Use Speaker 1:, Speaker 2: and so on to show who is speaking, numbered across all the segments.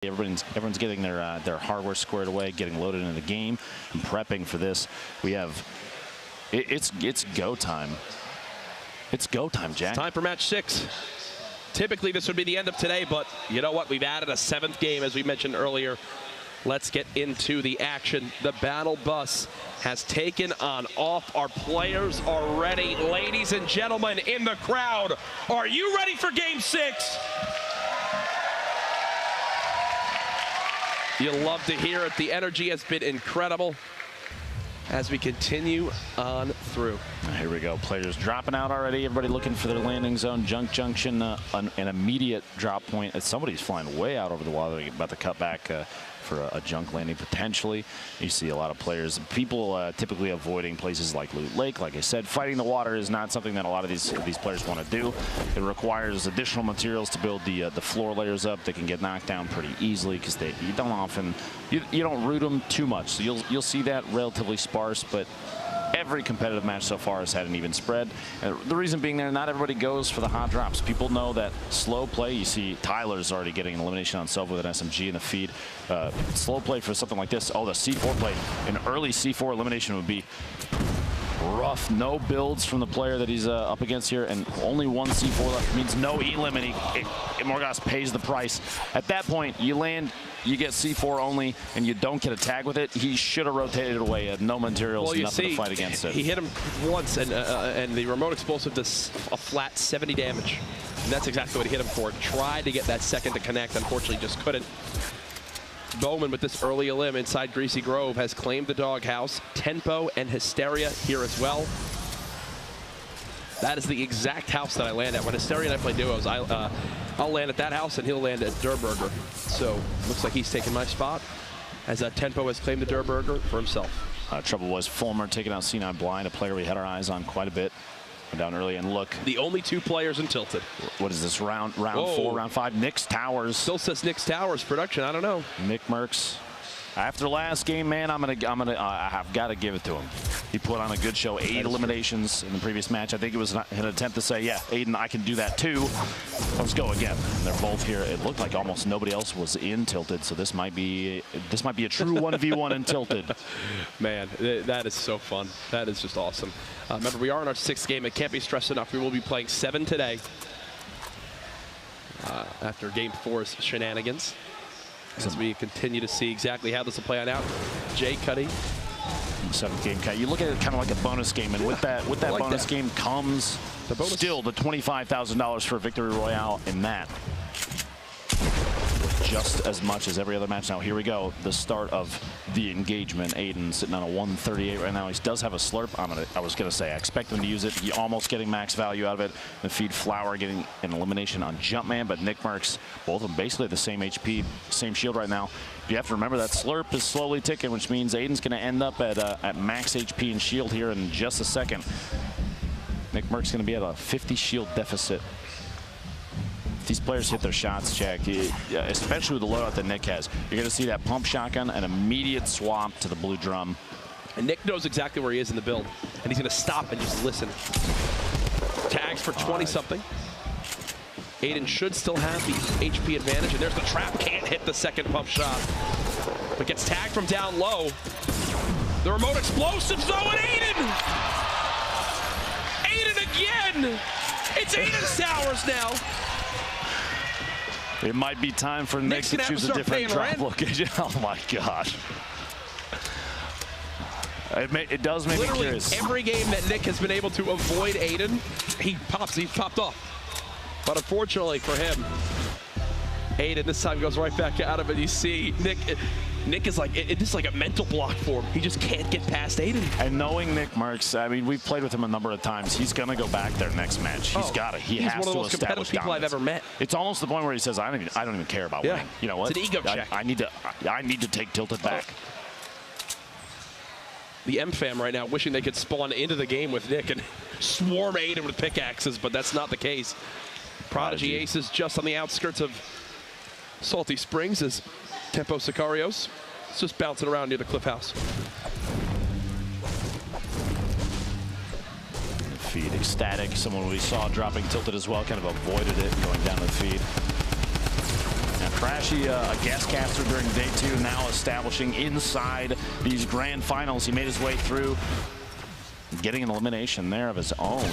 Speaker 1: Everyone's getting their hardware squared away, getting loaded into the game, and prepping for this. We have it's go time. It's go time, Jack.
Speaker 2: It's time for match 6. Typically, this would be the end of today, but you know what? We've added a 7th game, as we mentioned earlier. Let's get into the action. The battle bus has taken on off. Our players are ready. Ladies and gentlemen in the crowd, are you ready for Game 6? You'll love to hear it. The energy has been incredible as we continue on through.
Speaker 1: Here we go. Players dropping out already. Everybody looking for their landing zone. Junk junction, an immediate drop point. Somebody's flying way out over the wall. They're about to cut back for a junk landing potentially. You see a lot of players. People typically avoiding places like Loot Lake. Like I said, fighting the water is not something that a lot of these players want to do. It requires additional materials to build the floor layers up. They can get knocked down pretty easily because you don't often you don't root them too much. So you'll see that relatively sparse, but every competitive match so far has had an even spread. And the reason being there, not everybody goes for the hot drops. People know that slow play. You see Tyler's already getting an elimination on Silva with an SMG in the feed. Slow play for something like this. Oh, the C4 play. An early C4 elimination would be rough. No builds from the player that he's up against here, and only one C4 left. Means no elim, and Morgas pays the price. At that point, you land, you get C4 only, and you don't get a tag with it. He should have rotated it away. Had no materials, nothing to fight against it.
Speaker 2: He hit him once, and the remote explosive does a flat 70 damage. And that's exactly what he hit him for. Tried to get that second to connect, unfortunately just couldn't. Bowman with this early elim inside Greasy Grove has claimed the doghouse. Tempo and Hysteria here as well. That is the exact house that I land at. When Hysteria and I play duos, I'll land at that house and he'll land at Durburger. So looks like he's taking my spot as Tempo has claimed the Durburger for himself.
Speaker 1: Trouble was Fulmer taking out C9 Blind, a player we had our eyes on quite a bit. Down early, and look.
Speaker 2: The only 2 players in Tilted.
Speaker 1: What is this, round 4, round 5? Nick's Towers.
Speaker 2: Still says Nick's Towers production, I don't know.
Speaker 1: Nick Merckx. After last game, man, I've got to give it to him. He put on a good show. 8 eliminations in the previous match. I think it was an attempt to say, yeah, Aiden, I can do that too. Let's go again. And they're both here. It looked like almost nobody else was in Tilted, so this might be a true 1v1 in Tilted.
Speaker 2: Man, that is so fun. That is just awesome. Remember, we are in our 6th game. It can't be stressed enough. We will be playing 7 today after Game 4's shenanigans. As we continue to see exactly how this will play on out. Jay Cuddy.
Speaker 1: 7th game cut. You look at it kind of like a bonus game, and with that bonus game comes still the $25,000 for a victory royale in that. Just as much as every other match. Now here we go, the start of the engagement. Aiden sitting on a 138 right now. He does have a slurp. I was gonna say I expect him to use it. He almost getting max value out of it. The feed Flower getting an elimination on Jumpman, but Nick Merckx, both of them basically the same HP, same shield right now. You have to remember that slurp is slowly ticking, which means Aiden's gonna end up at max HP and shield here in just a second. Nick Merckx gonna be at a 50 shield deficit. These players hit their shots, Jack, especially with the loadout that Nick has. You're going to see that pump shotgun, an immediate swap to the blue drum.
Speaker 2: And Nick knows exactly where he is in the build, and he's going to stop and just listen. Tags for 20-something. Aiden should still have the HP advantage, and there's the trap. Can't hit the second pump shot, but gets tagged from down low. The remote explosives, though, and Aiden! Aiden again! It's Aiden's Towers now.
Speaker 1: It might be time for Nick to choose a different drop location. Oh my gosh. It does make me curious.
Speaker 2: Every game that Nick has been able to avoid Aiden, he's popped off. But unfortunately for him, Aiden this time goes right back out of it. You see Nick is like, it's just like a mental block for him. He just can't get past Aiden.
Speaker 1: And knowing Nick Merckx, I mean, we've played with him a number of times. He's going to go back there next match. He's got it. He has to establish dominance. He's one of the most competitive people I've ever met. It's almost the point where he says, I don't even care about winning. You know what?
Speaker 2: It's an ego check.
Speaker 1: I need to take Tilted back.
Speaker 2: The M-Fam right now wishing they could spawn into the game with Nick and swarm Aiden with pickaxes, but that's not the case. Prodigy Aces just on the outskirts of Salty Springs as Tempo Sicarios. It's just bouncing around near the cliff house.
Speaker 1: Feed ecstatic. Someone we saw dropping Tilted as well, kind of avoided it going down the feed. Crashy, a guest caster during day 2, now establishing inside these grand finals. He made his way through, getting an elimination there of his own.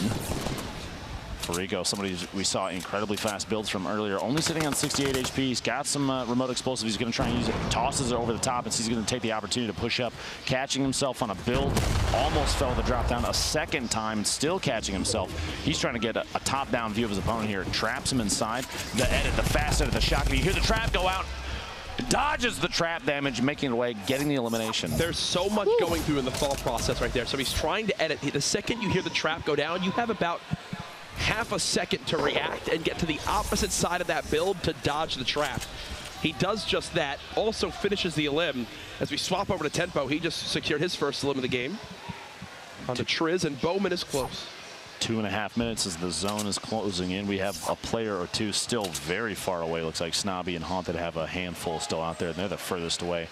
Speaker 1: Rico, somebody we saw incredibly fast builds from earlier, only sitting on 68 HP. He's got some remote explosive. He's going to try and use it. Tosses it over the top, and he's going to take the opportunity to push up, catching himself on a build. Almost fell the drop down a second time, still catching himself. He's trying to get a top-down view of his opponent here. Traps him inside. The edit, the fast edit, the shotgun. You hear the trap go out. Dodges the trap damage, making it away, getting the elimination.
Speaker 2: There's so much going through in the thought process right there. So he's trying to edit. The second you hear the trap go down, you have about half a second to react and get to the opposite side of that build to dodge the trap. He does just that, also finishes the elim. As we swap over to Tempo, he just secured his first elim of the game. Onto Triz, and Bowman is close.
Speaker 1: 2.5 minutes as the zone is closing in. We have a player or two still very far away. Looks like Snobby and Haunted have a handful still out there, and they're the furthest away.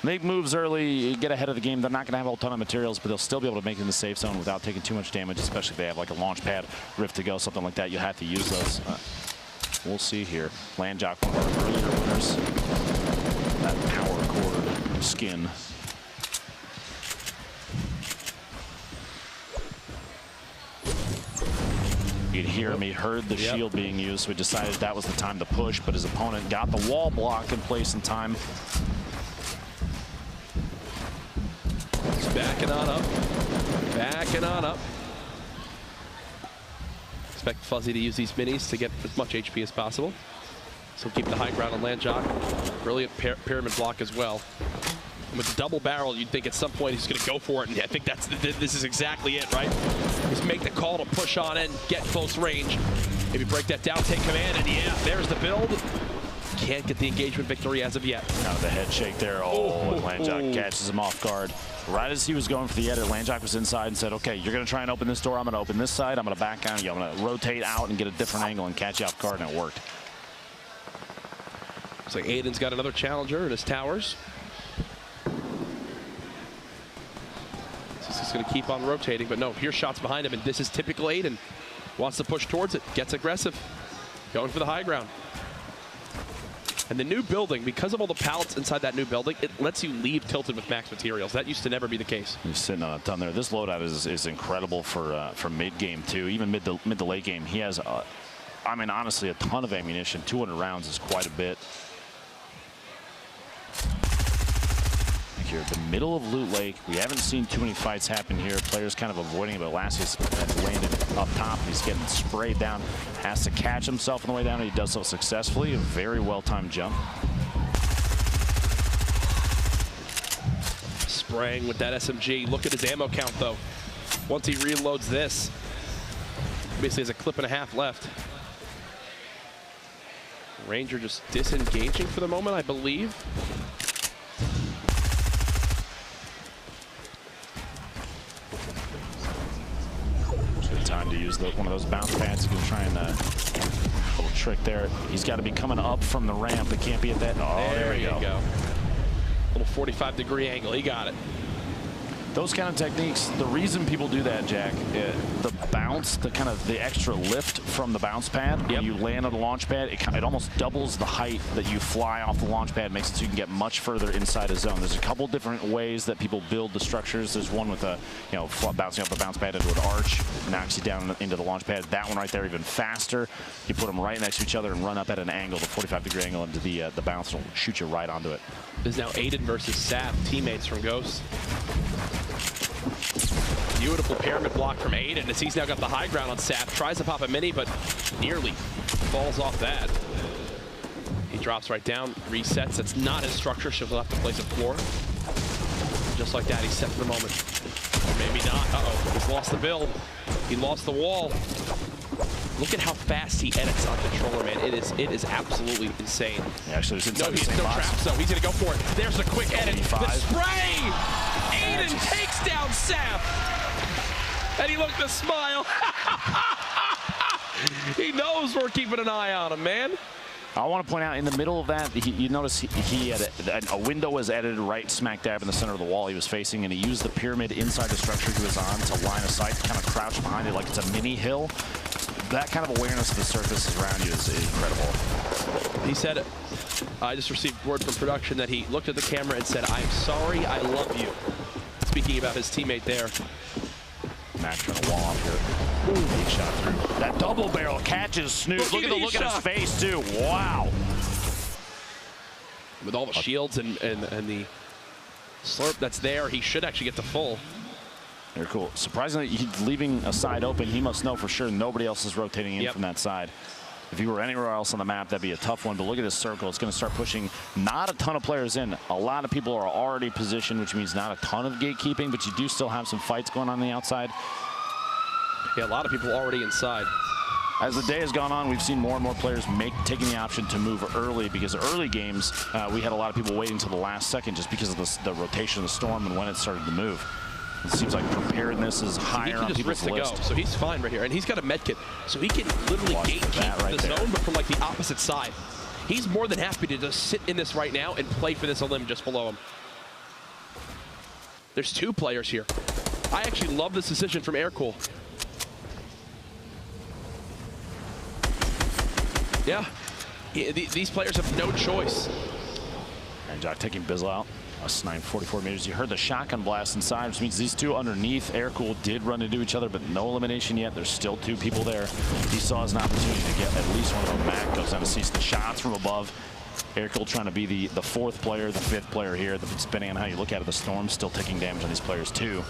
Speaker 1: Make moves early, get ahead of the game. They're not going to have a ton of materials, but they'll still be able to make it in the safe zone without taking too much damage, especially if they have like a launch pad, rift to go, something like that. You'll have to use those. We'll see here. Landjock, one of our earlier winners. That power cord skin. You could hear him. He heard the shield being used, so he decided that was the time to push, but his opponent got the wall block in place in time.
Speaker 2: Backing on up. Backing on up. Expect Fuzzy to use these minis to get as much HP as possible. So keep the high ground on Landjock. Brilliant pyramid block as well. And with the double barrel, you'd think at some point he's going to go for it. And I think this is exactly it, right? Just make the call to push on in, get close range. Maybe break that down, take command, and yeah, there's the build. Can't get the engagement victory as of yet.
Speaker 1: Out of the head shake there. Oh, and Landjock catches him off guard. Right as he was going for the edit, Landjock was inside and said, okay, you're going to try and open this door. I'm going to open this side. I'm going to back on you. I'm going to rotate out and get a different angle and catch you off guard, and it worked.
Speaker 2: Looks like Aiden's got another challenger in his towers. This is going to keep on rotating, but no, here's shots behind him, and this is typical Aiden. Wants to push towards it, gets aggressive, going for the high ground. And the new building, because of all the pallets inside that new building, it lets you leave tilted with max materials. That used to never be the case.
Speaker 1: He's sitting on a ton there. This loadout is incredible for mid game too. Even mid to late game, he has, I mean, honestly, a ton of ammunition. 200 rounds is quite a bit. Here at the middle of Loot Lake, we haven't seen too many fights happen here. Players kind of avoiding it, but Lassius has landed up top. He's getting sprayed down. Has to catch himself on the way down, and he does so successfully. A very well-timed jump.
Speaker 2: Spraying with that SMG. Look at his ammo count, though. Once he reloads this, basically has a clip and a half left. Ranger just disengaging for the moment, I believe.
Speaker 1: Time to use one of those bounce pads. He's going to try and little trick there. He's got to be coming up from the ramp. It can't be at that. Oh, there we go.
Speaker 2: Little 45-degree angle. He got it.
Speaker 1: Those kind of techniques, the reason people do that, Jack, the bounce, the extra lift from the bounce pad, when you land on the launch pad, it almost doubles the height that you fly off the launch pad, makes it so you can get much further inside a zone. There's a couple different ways that people build the structures. There's one with bouncing off the bounce pad into an arch, knocks you down into the launch pad. That one right there, even faster. You put them right next to each other and run up at an angle, the 45-degree angle into the bounce, and it'll shoot you right onto it.
Speaker 2: This is now Aiden versus Sap, teammates from Ghost. Beautiful pyramid block from Aiden as he's now got the high ground on Sap. Tries to pop a mini, but nearly falls off that. He drops right down, resets. That's not his structure. She'll have to place a floor. Just like that, he's set for the moment. Or maybe not. Uh-oh, he's lost the build. He lost the wall. Look at how fast he edits on controller, man. It is absolutely insane.
Speaker 1: Yeah, actually, there's
Speaker 2: no traps, though. He's going to go for it. There's a quick edit.
Speaker 1: 85.
Speaker 2: The spray! Aiden takes down Sap. And he looked to smile. He knows we're keeping an eye on him, man.
Speaker 1: I want to point out in the middle of that, you notice he had a window was edited right smack dab in the center of the wall he was facing, and he used the pyramid inside the structure he was on to line of sight, kind of crouch behind it like it's a mini hill. That kind of awareness of the surfaces around you is incredible.
Speaker 2: He said, I just received word from production that he looked at the camera and said, "I'm sorry, I love you." Speaking about his teammate there.
Speaker 1: Matt trying to wall off here. Ooh, big shot through. That double barrel catches Snoop. Look at the look at his face, too. Wow.
Speaker 2: With all the shields and the slurp that's there, he should actually get the full.
Speaker 1: Very cool. Surprisingly, he's leaving a side open. He must know for sure nobody else is rotating in from that side. If he were anywhere else on the map, that'd be a tough one. But look at this circle. It's going to start pushing not a ton of players in. A lot of people are already positioned, which means not a ton of gatekeeping, but you do still have some fights going on the outside.
Speaker 2: Yeah, a lot of people already inside.
Speaker 1: As the day has gone on, we've seen more and more players taking the option to move early, because early games, we had a lot of people waiting until the last second just because of the rotation of the storm and when it started to move. It seems like preparedness is higher on people's list.
Speaker 2: Go. So he's fine right here, and he's got a med kit, so he can literally gatekeep the zone, but from like the opposite side. He's more than happy to just sit in this right now and play for this limb just below him. There's two players here. I actually love this decision from Aircool. Yeah, these players have no choice.
Speaker 1: And Jack taking Bizzle out. A snipe 44 meters. You heard the shotgun blast inside, which means these two underneath. Aircool did run into each other, but no elimination yet. There's still two people there. He saw his opportunity to get at least one of them. Mac goes down and sees the shots from above. Aircool trying to be the fourth player, the fifth player here. Depending on how you look at it, the Storm's still taking damage on these players too.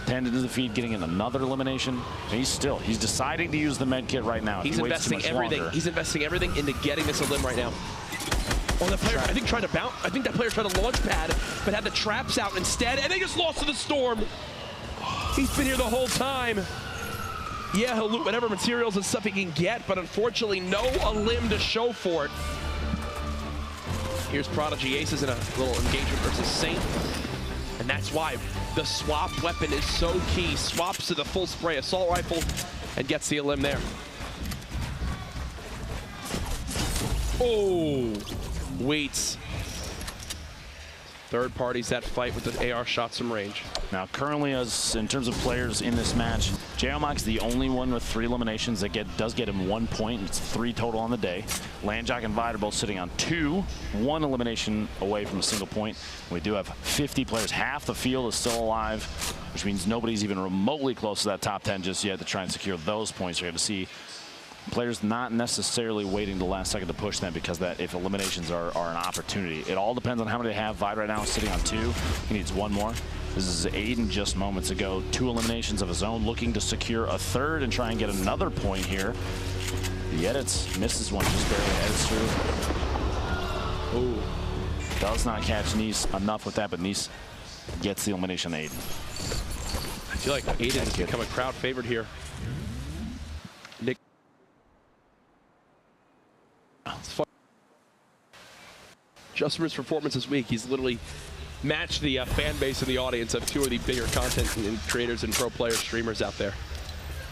Speaker 1: 10 into the feed, getting in another elimination. And he's deciding to use the med kit right now.
Speaker 2: He's investing everything. He's investing everything into getting this elim right now. Oh, that player, I think, tried to bounce. I think that player tried to launch pad, but had the traps out instead, and they just lost to the Storm. He's been here the whole time. Yeah, he'll loot whatever materials and stuff he can get, but unfortunately, no elim to show for it. Here's Prodigy Aces in a little engagement versus Saint, and that's why the swap weapon is so key. Swaps to the full spray assault rifle and gets the elim there. Oh, waits. Third parties that fight with the AR shots from range.
Speaker 1: Now, currently, in terms of players in this match, J-Omoc's the only one with 3 eliminations that does get him 1 point. It's 3 total on the day. Landjock and Vide are both sitting on 2, 1 elimination away from a single point. We do have 50 players. Half the field is still alive, which means nobody's even remotely close to that top 10 just yet to try and secure those points. You're going to see players not necessarily waiting the last second to push them, because that if eliminations are an opportunity. It all depends on how many they have. Vide right now is sitting on 2. He needs 1 more. This is Aiden just moments ago. 2 eliminations of his own, looking to secure a third and try and get another point here. The edits, misses one, just barely edits through. Ooh. Does not catch Nice enough with that, but Nice gets the elimination to Aiden.
Speaker 2: I feel like Aiden has become a crowd favorite here. Nick. It's fun. Just from his performance this week, he's literally matched the fan base and the audience of 2 of the bigger content creators and pro player streamers out there.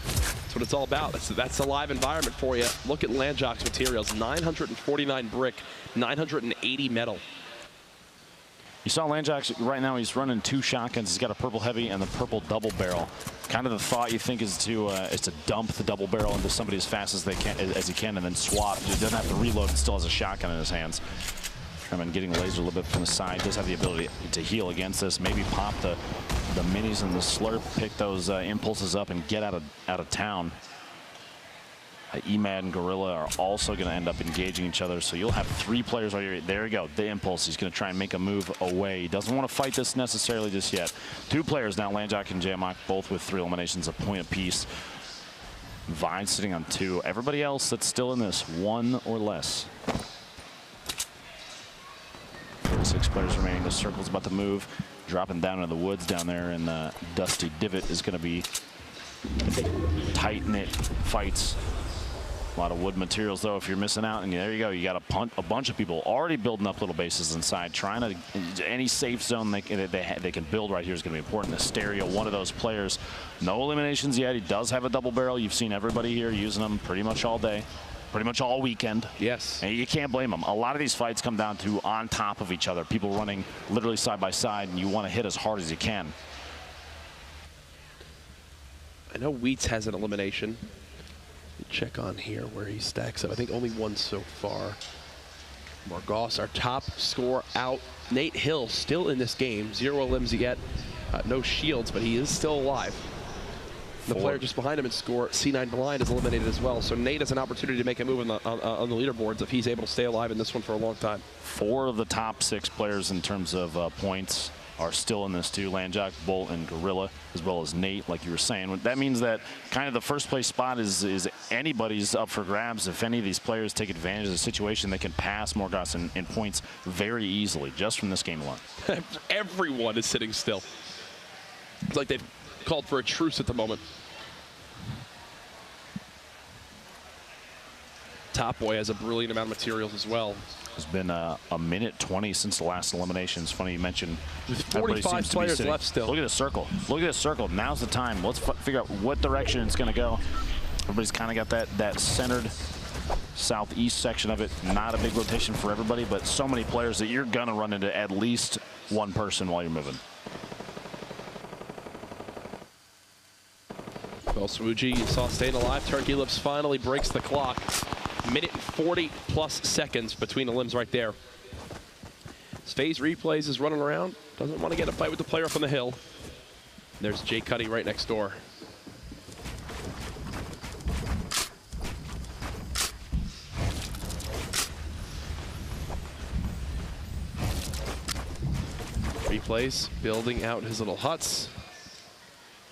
Speaker 2: That's what it's all about. That's a live environment for you. Look at Landjock's materials: 949 brick, 980 metal.
Speaker 1: You saw Landjock right now. He's running 2 shotguns. He's got a purple heavy and the purple double barrel. Kind of the thought you think is to dump the double barrel into somebody as fast as he can, and then swap. He doesn't have to reload and still has a shotgun in his hands. Sherman getting laser a little bit from the side. Does have the ability to heal against this. Maybe pop the minis and the slurp, pick those impulses up and get out of town. Emad and Gorilla are also going to end up engaging each other, so you'll have 3 players right here. There you go, the impulse. He's going to try and make a move away. He doesn't want to fight this necessarily just yet. 2 players now, Landjock and J-Moc, both with 3 eliminations, a point apiece. Vine sitting on 2. Everybody else that's still in this, 1 or less. 46 players remaining. The circle's about to move, dropping down into the woods down there, and Dusty Divot is going to be tight-knit fights. A lot of wood materials, though, if you're missing out. And there you go. You got a bunch of people already building up little bases inside, trying to any safe zone they can build right here is going to be important. Asteria, one of those players. No eliminations yet. He does have a double barrel. You've seen everybody here using them pretty much all day, pretty much all weekend.
Speaker 2: Yes.
Speaker 1: And you can't blame them. A lot of these fights come down to on top of each other, people running literally side by side, and you want to hit as hard as you can.
Speaker 2: I know Wheats has an elimination. Check on here where he stacks up. I think only 1 so far. Morgoss, our top scorer, out. Nate Hill still in this game. 0 limbs yet. No shields, but he is still alive. The player just behind him in score, C9 Blind, is eliminated as well. So Nate has an opportunity to make a move on the leaderboards if he's able to stay alive in this one for a long time. 4
Speaker 1: of the top 6 players in terms of points are still in this too. Landjock, Bolt, and Gorilla, as well as Nate, like you were saying. That means that kind of the first place spot is anybody's up for grabs. If any of these players take advantage of the situation, they can pass Morgoss in points very easily just from this game alone.
Speaker 2: Everyone is sitting still. It's like they've called for a truce at the moment. Top Boy has a brilliant amount of materials as well.
Speaker 1: It's been a minute 20 since the last elimination. It's funny you mentioned.
Speaker 2: With 45 players left still.
Speaker 1: Look at this circle. Look at this circle. Now's the time. Let's figure out what direction it's going to go. Everybody's kind of got that centered southeast section of it. Not a big rotation for everybody, but so many players that you're going to run into at least one person while you're moving.
Speaker 2: Well, Swooji, you saw staying alive. Turkey Lips finally breaks the clock. Minute and 40+ seconds between the limbs right there. FaZe Replays is running around. Doesn't want to get a fight with the player up on the hill. There's Jay Cuddy right next door. Replays building out his little huts.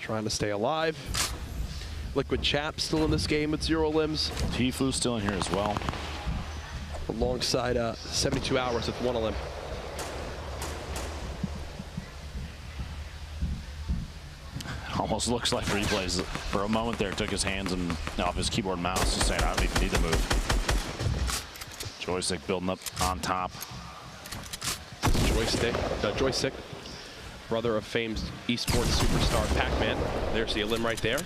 Speaker 2: Trying to stay alive. Liquid Chap still in this game with 0 limbs.
Speaker 1: Tfue still in here as well.
Speaker 2: Alongside 72 hours with 1 limb.
Speaker 1: Almost looks like Replays for a moment there took his hands and off his keyboard and mouse, just saying, I don't even need to move. Joystick building up on top.
Speaker 2: Joystick, brother of famed esports superstar Pac-Man. There's the limb right there.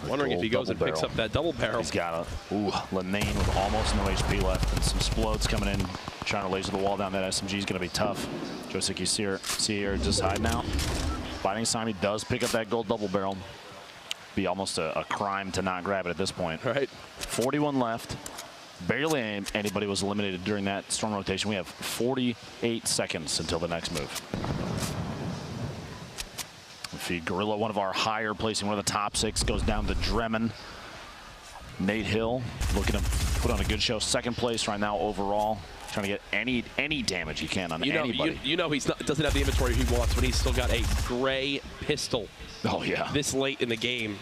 Speaker 2: Wondering if he goes and picks up that double barrel.
Speaker 1: He's got a Lenane with almost no HP left and some explodes coming in, trying to laser the wall down. That SMG is going to be tough. Joystick, you see her just hide now. Fighting Simon does pick up that gold double barrel. Be almost a crime to not grab it at this point.
Speaker 2: Right.
Speaker 1: 41 left. Barely anybody was eliminated during that storm rotation. We have 48 seconds until the next move. Feed Gorilla, one of our higher placing, one of the top 6, goes down to Dremen. Nate Hill looking to put on a good show. 2nd place right now overall. Trying to get any damage he can on anybody.
Speaker 2: You know he doesn't have the inventory he wants when he's still got a gray pistol.
Speaker 1: Oh, yeah.
Speaker 2: This late in the game.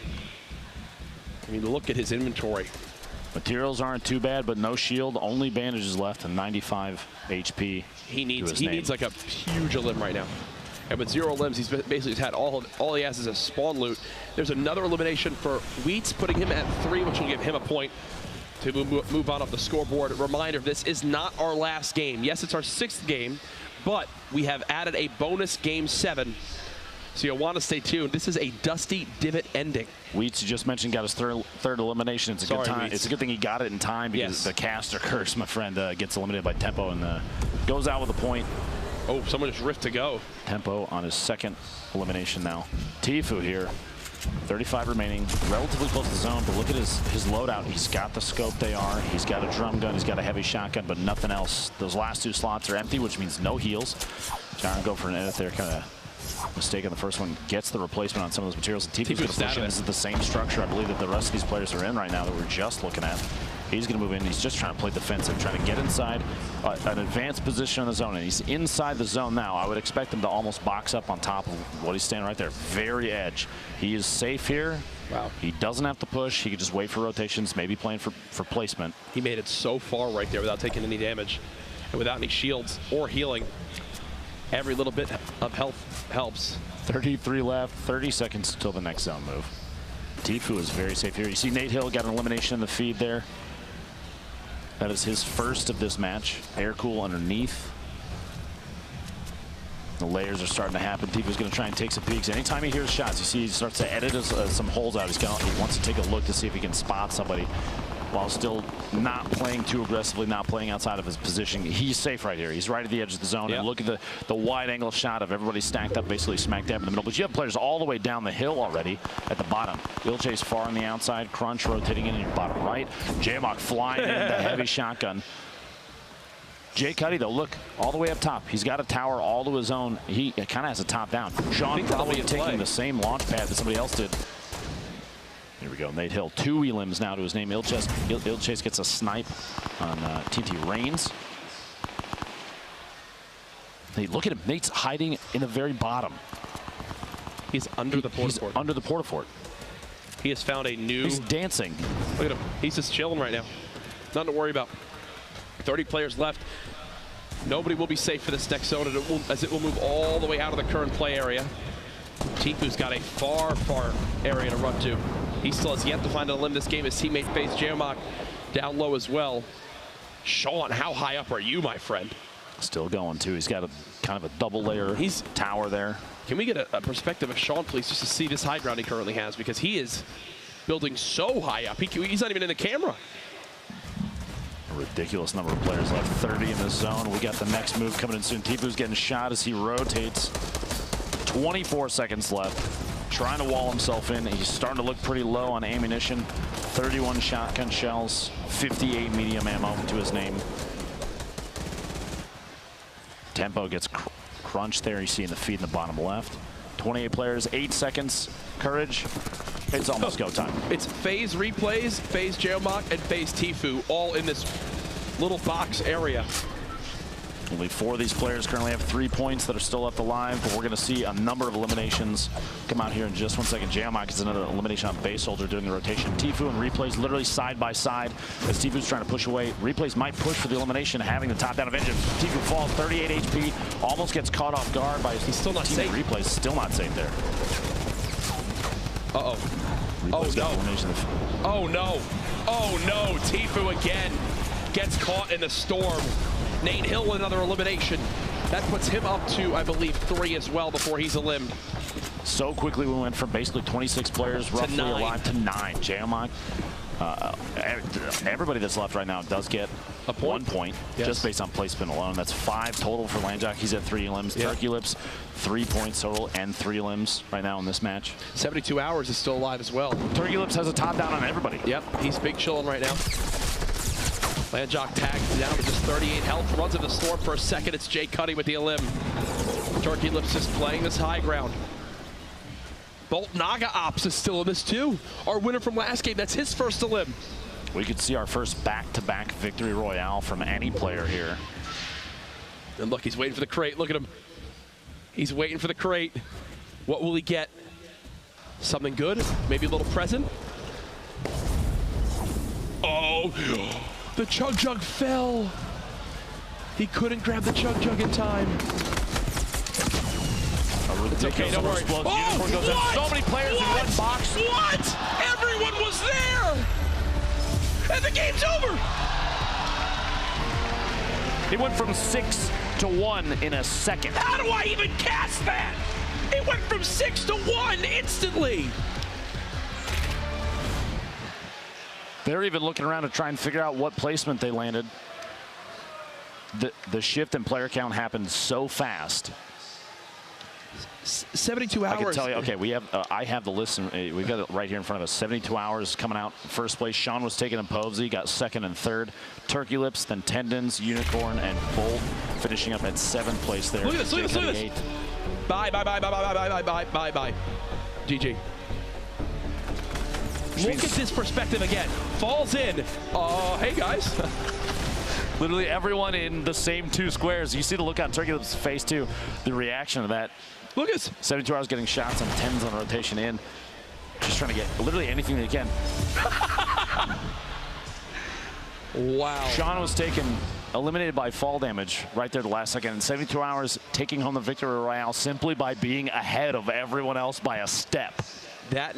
Speaker 2: I mean, look at his inventory.
Speaker 1: Materials aren't too bad, but no shield. Only bandages left and 95 HP.
Speaker 2: He needs like a huge limb right now. And with 0 limbs, he's basically had all he has is a spawn loot. There's another elimination for Wheats, putting him at 3, which will give him a point to move on up the scoreboard. Reminder, this is not our last game. Yes, it's our 6th game, but we have added a bonus game 7. So you'll want to stay tuned. This is a Dusty Divot ending.
Speaker 1: Wheats, you just mentioned, got his third elimination. It's a good time.
Speaker 2: Wheats.
Speaker 1: It's a good thing he got it in time because the caster curse, my friend, gets eliminated by Tempo and goes out with a point.
Speaker 2: Oh, someone just ripped to go.
Speaker 1: Tempo on his 2nd elimination now. Tfue here, 35 remaining, relatively close to the zone, but look at his loadout. He's got the scope AR, he's got a drum gun, he's got a heavy shotgun, but nothing else. Those last 2 slots are empty, which means no heals. Trying to go for an edit there, kind of mistake on the first one. Gets the replacement on some of those materials. And Tfue's going to push in. This is the same structure I believe that the rest of these players are in right now that we're just looking at. He's going to move in. He's just trying to play defensive, trying to get inside an advanced position in the zone. And he's inside the zone now. I would expect him to almost box up on top of what he's standing right there. Very edge. He is safe here.
Speaker 2: Wow.
Speaker 1: He doesn't have to push. He could just wait for rotations, maybe playing for placement.
Speaker 2: He made it so far right there without taking any damage and without any shields or healing. Every little bit of health helps.
Speaker 1: 33 left, 30 seconds until the next zone move. Tfue is very safe here. You see Nate Hill got an elimination in the feed there. That is his first of this match. Air cool underneath. The layers are starting to happen. Tfue's going to try and take some peeks. Anytime he hears shots, you see he starts to edit some holes out. He wants to take a look to see if he can spot somebody. while still not playing too aggressively, not playing outside of his position. He's safe right here. He's right at the edge of the zone.
Speaker 2: Yep.
Speaker 1: And look at the wide angle shot of everybody stacked up, basically smack dab in the middle. But you have players all the way down the hill already at the bottom. Ilchase far on the outside, Crunch rotating in your bottom right. J-Mock flying in the heavy shotgun. Jay Cuddy, though, look, all the way up top. He's got a tower all to his own. He kind of has a top down. Sean probably taking the same launch pad that somebody else did. Here we go. Nate Hill, 2 elims now to his name. Ilchase gets a snipe on TT Reigns. Hey, look at him. Nate's hiding in the very bottom.
Speaker 2: He's under the porta fort.
Speaker 1: He's under the porta fort.
Speaker 2: He has found a new...
Speaker 1: He's dancing.
Speaker 2: Look at him. He's just chilling right now. Nothing to worry about. 30 players left. Nobody will be safe for this next zone, as it will move all the way out of the current play area. Tifu's got a far, far area to run to. He still has yet to find a limb this game. His teammate faced J-Mock down low as well. Sean, how high up are you, my friend?
Speaker 1: Still going, too. He's got a kind of a double layer tower there.
Speaker 2: Can we get a perspective of Sean, please, just to see this high ground he currently has? Because he is building so high up. He's not even in the camera.
Speaker 1: Ridiculous number of players left. 30 in this zone. We got the next move coming in soon. Tifu's getting shot as he rotates. 24 seconds left. Trying to wall himself in. He's starting to look pretty low on ammunition. 31 shotgun shells. 58 medium ammo to his name. Tempo gets crunched there. You see in the feed in the bottom left. 28 players, 8 seconds. Courage. It's almost go time.
Speaker 2: It's phase replays, phase J-Mock, and phase Tifu, all in this little box area.
Speaker 1: Only 4 of these players currently have 3 points that are still left alive, but we're going to see a number of eliminations come out here in just 1 second. J-Mock is another elimination on base holder during the rotation. Tifu and Replays literally side by side as Tifu's trying to push away. Replays might push for the elimination, having the top down advantage. Tifu falls 38 HP, almost gets caught off guard by his
Speaker 2: still not safe.
Speaker 1: Replays, still not safe there.
Speaker 2: Uh-oh. Oh, no. Oh, no. Oh, no. Tifu again gets caught in the storm. Nate Hill with another elimination. That puts him up to, I believe, 3 as well before he's eliminated.
Speaker 1: So quickly we went from basically 26 players roughly alive to 9. J-Mock, everybody that's left right now does get a point. 1 point, yes, just based on placement alone. That's 5 total for Landjock. He's at 3 limbs. Yeah. Turkey Lips, 3 points total and 3 limbs right now in this match.
Speaker 2: 72 Hours is still alive as well.
Speaker 1: Turkey Lips has a top down on everybody.
Speaker 2: Yep, he's big chilling right now. Landjock tagged down to just 38 health. Runs into the storm for a second. It's Jay Cuddy with the elim. Turkey Lips just playing this high ground. Bolt Naga Ops is still in this too. Our winner from last game, that's his first elim.
Speaker 1: We could see our first back-to-back victory royale from any player here.
Speaker 2: And look, he's waiting for the crate. Look at him. He's waiting for the crate. What will he get? Something good? Maybe a little present? Oh, the Chug Jug fell. He couldn't grab the Chug Jug in time.
Speaker 1: It's okay, don't worry.
Speaker 2: Oh, what?
Speaker 1: So many players in one box.
Speaker 2: What? Everyone was there. And the game's over.
Speaker 1: It went from 6 to 1 in a second.
Speaker 2: How do I even cast that? It went from 6 to 1 instantly.
Speaker 1: They're even looking around to try and figure out what placement they landed. The shift in player count happened so fast.
Speaker 2: 72 hours.
Speaker 1: I can tell you, okay, we have, I have the list, and we've got it right here in front of us. 72 Hours coming out first place. Sean was taken in Povsey, got 2nd and 3rd. Turkey Lips, then Tendons, Unicorn, and Bolt finishing up at 7th place there.
Speaker 2: Look at this, look at this, look at this. Bye, bye, bye, bye, bye, bye, bye, bye, bye, bye. GG. Look at this perspective again. Falls in. Hey, guys.
Speaker 1: Literally everyone in the same 2 squares. You see the look on Turkey Lips' face, too. The reaction to that.
Speaker 2: Look at this.
Speaker 1: 72 Hours getting shots on 10s on rotation in. Just trying to get literally anything they can.
Speaker 2: Wow.
Speaker 1: Sean was eliminated by fall damage right there the last second. And 72 Hours taking home the victory royale simply by being ahead of everyone else by a step.
Speaker 2: That